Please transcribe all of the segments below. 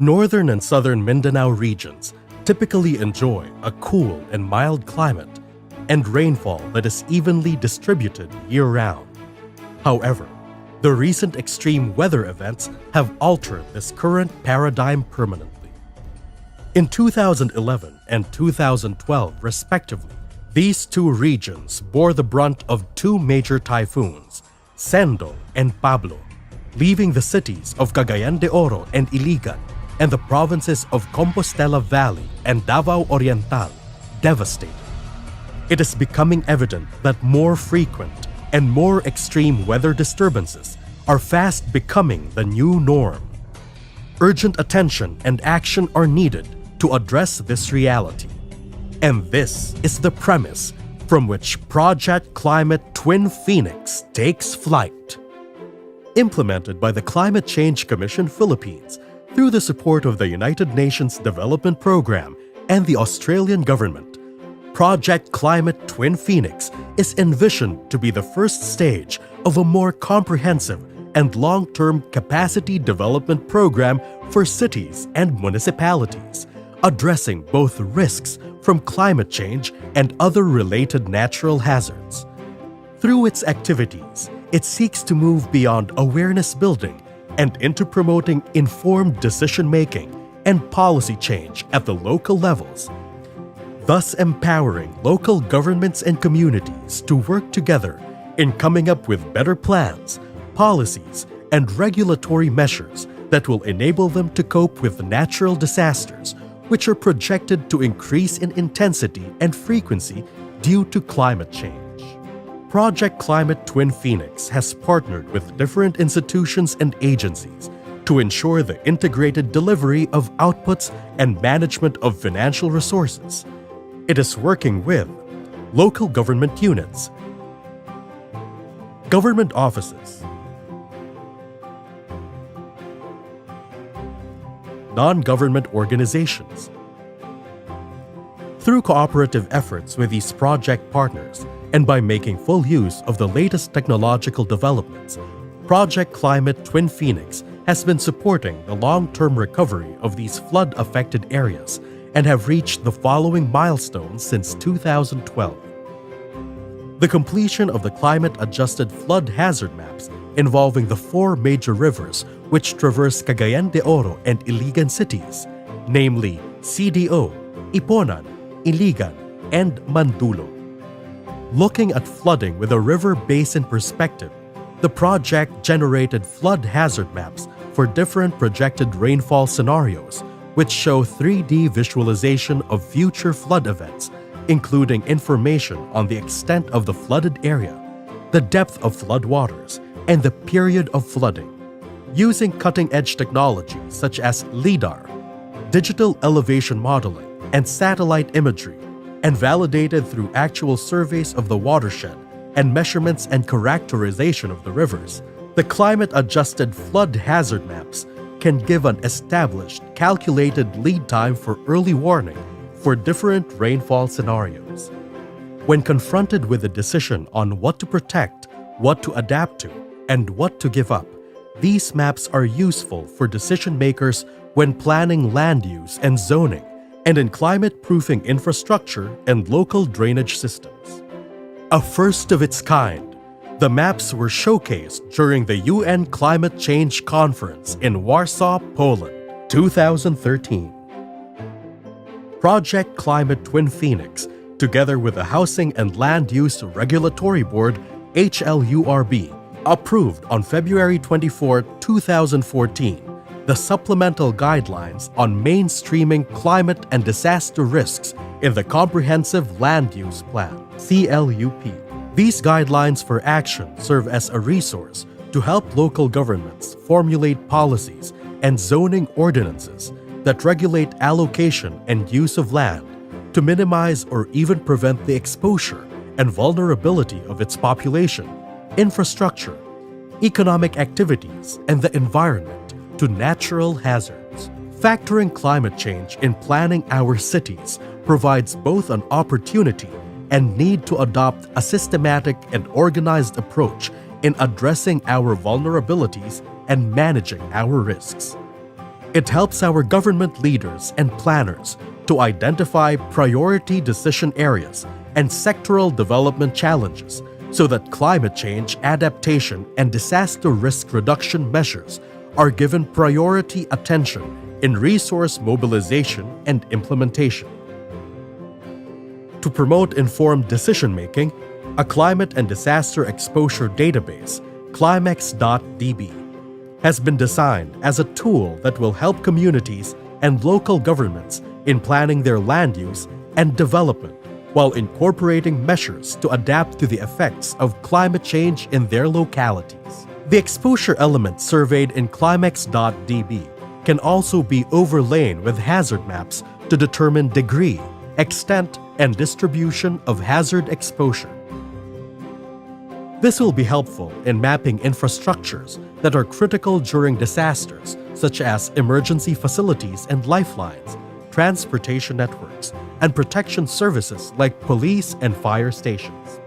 Northern and southern Mindanao regions typically enjoy a cool and mild climate and rainfall that is evenly distributed year-round. However, the recent extreme weather events have altered this current paradigm permanently. In 2011 and 2012, respectively, these two regions bore the brunt of two major typhoons, Sendo and Pablo, leaving the cities of Cagayan de Oro and Iligan and the provinces of Compostela Valley and Davao Oriental devastated. It is becoming evident that more frequent and more extreme weather disturbances are fast becoming the new norm. Urgent attention and action are needed to address this reality. And this is the premise from which Project Climate Twin Phoenix takes flight. Implemented by the Climate Change Commission Philippines through the support of the United Nations Development Program and the Australian government, Project Climate Twin Phoenix is envisioned to be the first stage of a more comprehensive and long-term capacity development program for cities and municipalities, addressing both risks from climate change and other related natural hazards. Through its activities, it seeks to move beyond awareness building and into promoting informed decision-making and policy change at the local levels, thus empowering local governments and communities to work together in coming up with better plans, policies, and regulatory measures that will enable them to cope with natural disasters, which are projected to increase in intensity and frequency due to climate change. Project Climate Twin Phoenix has partnered with different institutions and agencies to ensure the integrated delivery of outputs and management of financial resources. It is working with local government units, government offices, non-government organizations. Through cooperative efforts with these project partners and by making full use of the latest technological developments, Project Climate Twin Phoenix has been supporting the long-term recovery of these flood-affected areas and have reached the following milestones since 2012. The completion of the climate-adjusted flood hazard maps involving the four major rivers which traverse Cagayan de Oro and Iligan cities, namely CDO, Iponan, Iligan, and Mandulo. Looking at flooding with a river basin perspective, the project generated flood hazard maps for different projected rainfall scenarios, which show 3D visualization of future flood events, including information on the extent of the flooded area, the depth of floodwaters, and the period of flooding. Using cutting-edge technology such as LIDAR, digital elevation modeling, and satellite imagery, and validated through actual surveys of the watershed and measurements and characterization of the rivers, the climate-adjusted flood hazard maps can give an established, calculated lead time for early warning for different rainfall scenarios. When confronted with a decision on what to protect, what to adapt to, and what to give up, these maps are useful for decision makers when planning land use and zoning, and in climate-proofing infrastructure and local drainage systems. A first of its kind, the maps were showcased during the UN Climate Change Conference in Warsaw, Poland, 2013. Project Climate Twin Phoenix, together with the Housing and Land Use Regulatory Board, HLURB, approved on February 24, 2014, the Supplemental Guidelines on Mainstreaming Climate and Disaster Risks in the Comprehensive Land Use Plan, CLUP. These guidelines for action serve as a resource to help local governments formulate policies and zoning ordinances that regulate allocation and use of land to minimize or even prevent the exposure and vulnerability of its population, infrastructure, economic activities, and the environment to natural hazards. Factoring climate change in planning our cities provides both an opportunity and need to adopt a systematic and organized approach in addressing our vulnerabilities and managing our risks. It helps our government leaders and planners to identify priority decision areas and sectoral development challenges so that climate change adaptation and disaster risk reduction measures are given priority attention in resource mobilization and implementation. To promote informed decision-making, a climate and disaster exposure database, climex.db, has been designed as a tool that will help communities and local governments in planning their land use and development while incorporating measures to adapt to the effects of climate change in their localities. The exposure elements surveyed in climex.db can also be overlain with hazard maps to determine degree, extent, and distribution of hazard exposure. This will be helpful in mapping infrastructures that are critical during disasters, such as emergency facilities and lifelines, transportation networks, and protection services like police and fire stations.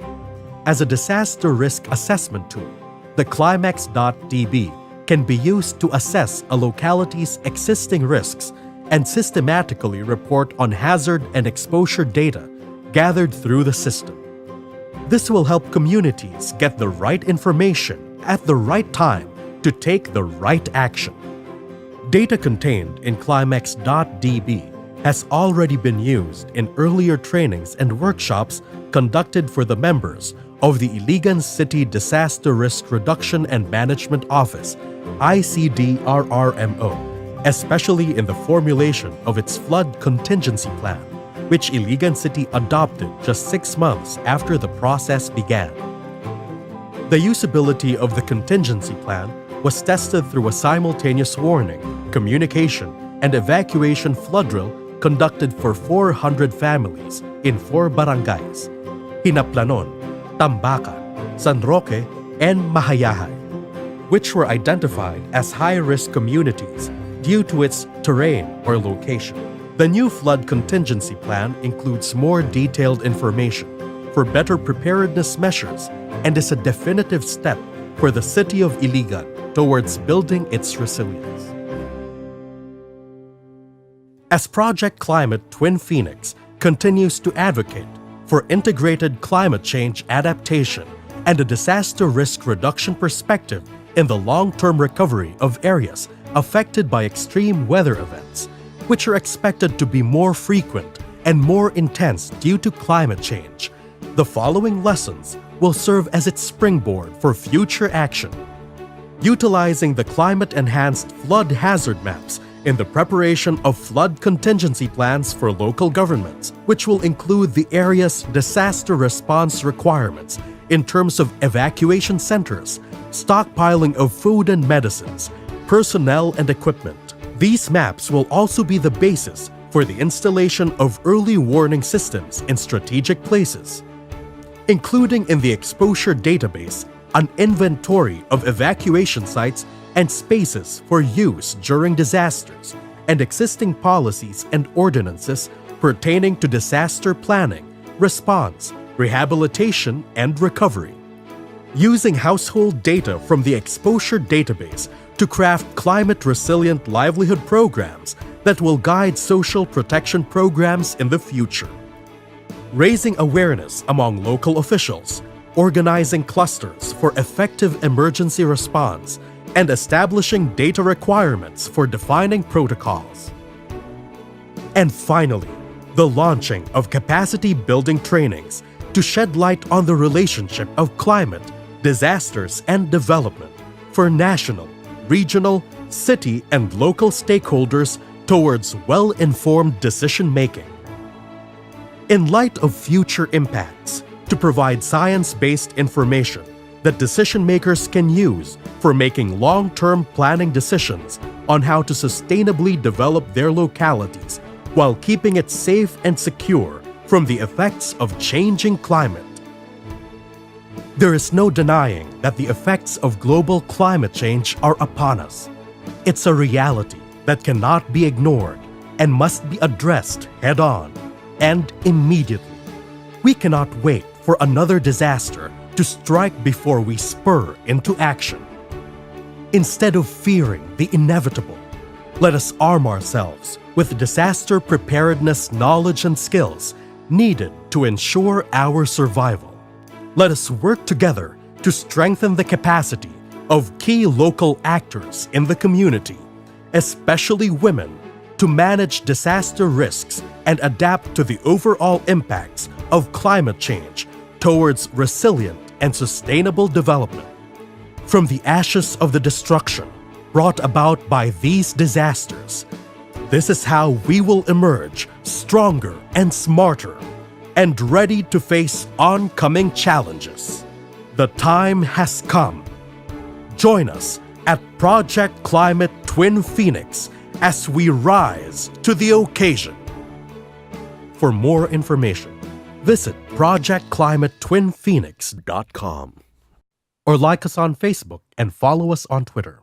As a disaster risk assessment tool, the climex.db can be used to assess a locality's existing risks and systematically report on hazard and exposure data gathered through the system. This will help communities get the right information at the right time to take the right action. Data contained in climex.db has already been used in earlier trainings and workshops conducted for the members of the Iligan City Disaster Risk Reduction and Management Office, ICDRRMO, especially in the formulation of its flood contingency plan, which Iligan City adopted just 6 months after the process began. The usability of the contingency plan was tested through a simultaneous warning, communication, and evacuation flood drill conducted for 400 families in 4 barangays, Hinaplanon, Tambacan, San Roque, and Mahayahay, which were identified as high-risk communities due to its terrain or location. The new flood contingency plan includes more detailed information for better preparedness measures and is a definitive step for the city of Iligan towards building its resilience. As Project Climate Twin Phoenix continues to advocate for integrated climate change adaptation and a disaster risk reduction perspective in the long-term recovery of areas affected by extreme weather events, which are expected to be more frequent and more intense due to climate change, the following lessons will serve as its springboard for future action. Utilizing the climate-enhanced flood hazard maps in the preparation of flood contingency plans for local governments, which will include the area's disaster response requirements in terms of evacuation centers, stockpiling of food and medicines, personnel and equipment. These maps will also be the basis for the installation of early warning systems in strategic places, including in the exposure database an inventory of evacuation sites and spaces for use during disasters, and existing policies and ordinances pertaining to disaster planning, response, rehabilitation, and recovery. Using household data from the exposure database to craft climate-resilient livelihood programs that will guide social protection programs in the future. Raising awareness among local officials, organizing clusters for effective emergency response, and establishing data requirements for defining protocols. And finally, the launching of capacity-building trainings to shed light on the relationship of climate, disasters, and development for national, regional, city, and local stakeholders towards well-informed decision-making. In light of future impacts, to provide science-based information that decision-makers can use for making long-term planning decisions on how to sustainably develop their localities while keeping it safe and secure from the effects of changing climate. There is no denying that the effects of global climate change are upon us. It's a reality that cannot be ignored and must be addressed head-on and immediately. We cannot wait for another disaster to strike before we spur into action. Instead of fearing the inevitable, Let us arm ourselves with disaster preparedness knowledge and skills needed to ensure our survival. Let us work together to strengthen the capacity of key local actors in the community, especially women, to manage disaster risks and adapt to the overall impacts of climate change towards resilient and sustainable development. From the ashes of the destruction brought about by these disasters, this is how we will emerge stronger and smarter and ready to face oncoming challenges. The time has come. Join us at Project Climate Twin Phoenix as we rise to the occasion. For more information, visit projectclimatetwinphoenix.com or like us on Facebook and follow us on Twitter.